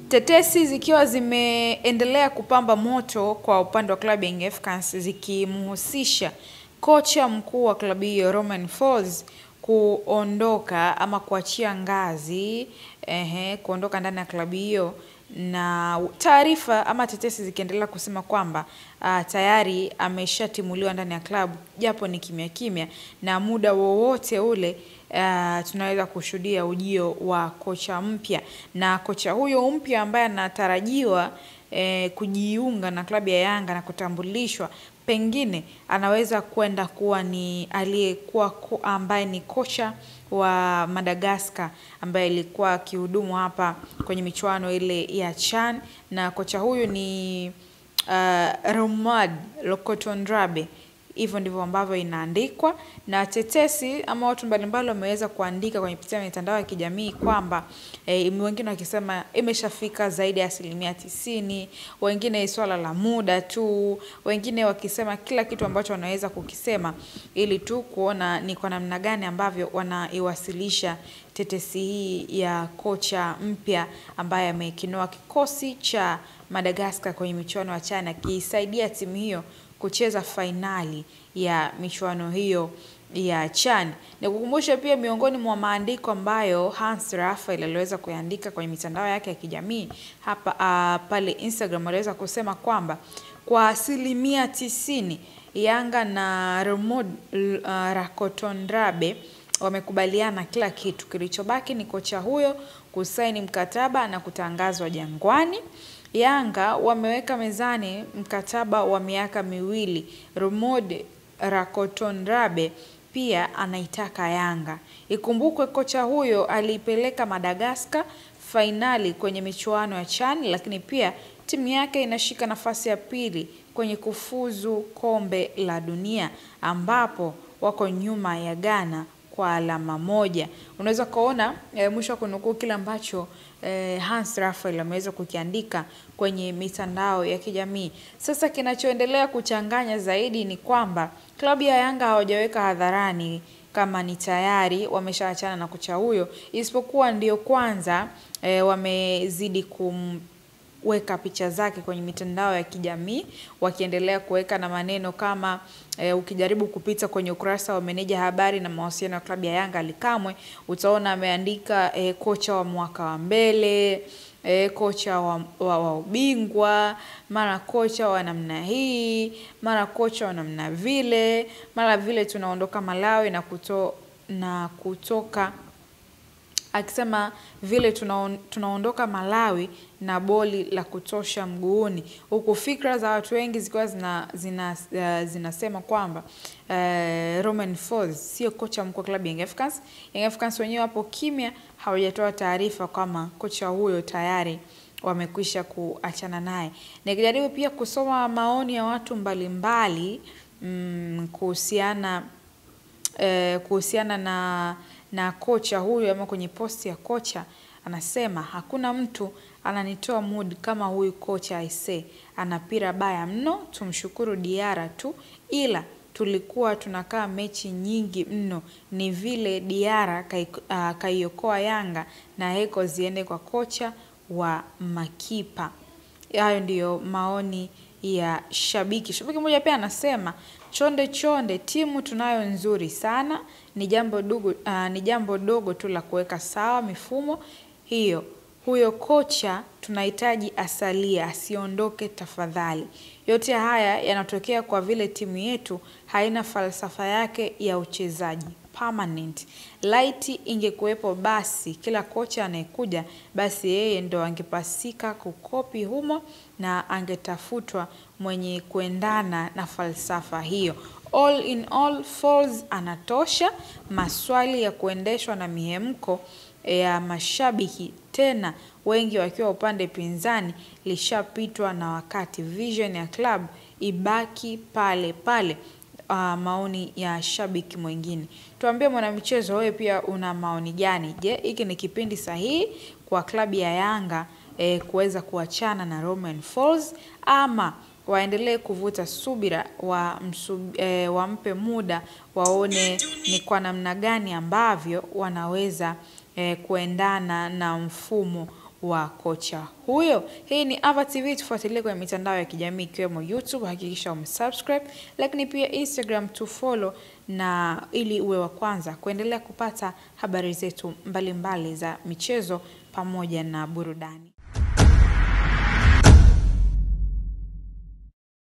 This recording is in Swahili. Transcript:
Tetesi zikiwa zimeendelea kupamba moto kwa upande wa klabu ya Young Africans zikimhusisha kocha mkuu wa klabu hiyo Romain Folz kuondoka ama kuachia ngazi, kuondoka ndani ya klabu hiyo, na taarifa ama tetesi zikiendelea kusema kwamba tayari ameshatimuliwa ndani ya klabu japo ni kimya kimya, na muda wowote ule tunaweza kushuhudia ujio wa kocha mpya. Na kocha huyo mpya ambaye anatarajiwa kujiunga na klabu ya Yanga na kutambulishwa, pengine anaweza kwenda kuwa ni aliyekuwa ambaye ni kocha wa Madagascar ambaye alikuwa akihudumu hapa kwenye michuano ile ya CHAN, na kocha huyu ni Romuald Lokotondrabe. Hivyo ndivyo ambavyo inaandikwa, na tetesi ama watu mbalimbali wameweza kuandika kwenye kupitia mitandao ya kijamii kwamba wengine wakisema imeshafika zaidi ya 90%, wengine swala la muda tu, wengine wakisema kila kitu ambacho wanaweza kukisema ili tu kuona ni kwa namna gani ambavyo wanaiwasilisha tetesi hii ya kocha mpya ambaye amekinoa kikosi cha Madagascar kwenye michuano ya CHAN, akisaidia timu hiyo kucheza fainali ya michuano hiyo ya CHAN. Nikukumbusha pia miongoni mwa maandiko ambayo Hans Raphael aliweza kuandika kwenye mitandao yake ya kijamii hapa pale Instagram, aliweza kusema kwamba kwa 90% Yanga na Romuald Lokotondrabe wamekubaliana kila kitu. Kilichobaki ni kocha huyo kusaini mkataba na kutangazwa Jangwani. Yanga wameweka mezani mkataba wa miaka 2. Romuald Lokotondrabe pia anaitaka Yanga. Ikumbukwe kocha huyo alipeleka Madagascar fainali kwenye michuano ya CHAN, lakini pia timu yake inashika nafasi ya 2 kwenye kufuzu kombe la dunia ambapo wako nyuma ya Ghana kwa alama 1. Unaweza kuona mwisho wa kunukuu kile ambacho Hans Raphael ameweza kukiandika kwenye mitandao ya kijamii. Sasa kinachoendelea kuchanganya zaidi ni kwamba klabu ya Yanga hawajaweka hadharani kama ni tayari wameshaachana na kocha huyo, isipokuwa ndio kwanza wamezidi weka picha zake kwenye mitandao ya kijamii, wakiendelea kuweka na maneno kama ukijaribu kupita kwenye ukurasa wa meneja habari na mawasiliano ya klabu ya Yanga Ali Kamwe, utaona ameandika kocha wa mwaka wa mbele, kocha wa ubingwa, mara kocha wa namna hii, mara kocha wa namna vile, mara vile tunaondoka Malawi na kutoka akisema vile tunaondoka Malawi na boli la kutosha mguuni, huku fikra za watu wengi zikiwa zinasema kwamba Romain Folz sio kocha mkuu wa klabu ya Young Africans. Young Africans wenyewe hapo kimya, hawajatoa taarifa kama kocha huyo tayari wamekwisha kuachana naye. Nikijaribu pia kusoma maoni ya watu mbalimbali kuhusiana na kocha huyu, ama kwenye posti ya kocha anasema hakuna mtu ananitoa mood kama huyu kocha aise, anapira baya mno, tumshukuru Diara tu, ila tulikuwa tunakaa mechi nyingi mno, ni vile Diara kaiokoa Yanga na heko ziende kwa kocha wa makipa. Hayo ndiyo maoni ya shabiki mmoja. Pia anasema chonde timu tunayo nzuri sana, ni jambo dogo tu la kuweka sawa mifumo hiyo. Huyo kocha tunahitaji asalia, asiondoke tafadhali. Yote haya yanatokea kwa vile timu yetu haina falsafa yake ya uchezaji permanent. Laiti ingekuwepo basi kila kocha anayekuja basi yeye ndo angepasika kukopi humo na angetafutwa mwenye kuendana na falsafa hiyo. All in all, Folz anatosha. Maswali ya kuendeshwa na mihemko ya mashabiki, tena wengi wakiwa upande pinzani, lishapitwa na wakati. Vision ya club ibaki pale pale. Maoni ya shabiki mwingine. Tuambie mwanamichezo, wewe pia una maoni gani? Je, hiki ni kipindi sahihi kwa klabu ya Yanga kuweza kuachana na Romain Folz, ama waendelee kuvuta subira, wampe muda waone ni kwa namna gani ambavyo wanaweza kuendana na mfumo wa kocha huyo. Hii ni Ava TV, tufuatilie kwenye mitandao ya kijamii ikiwemo YouTube, hakikisha umesubscribe, lakini pia Instagram tufollow, na ili uwe wa kwanza kuendelea kupata habari zetu mbalimbali za michezo pamoja na burudani.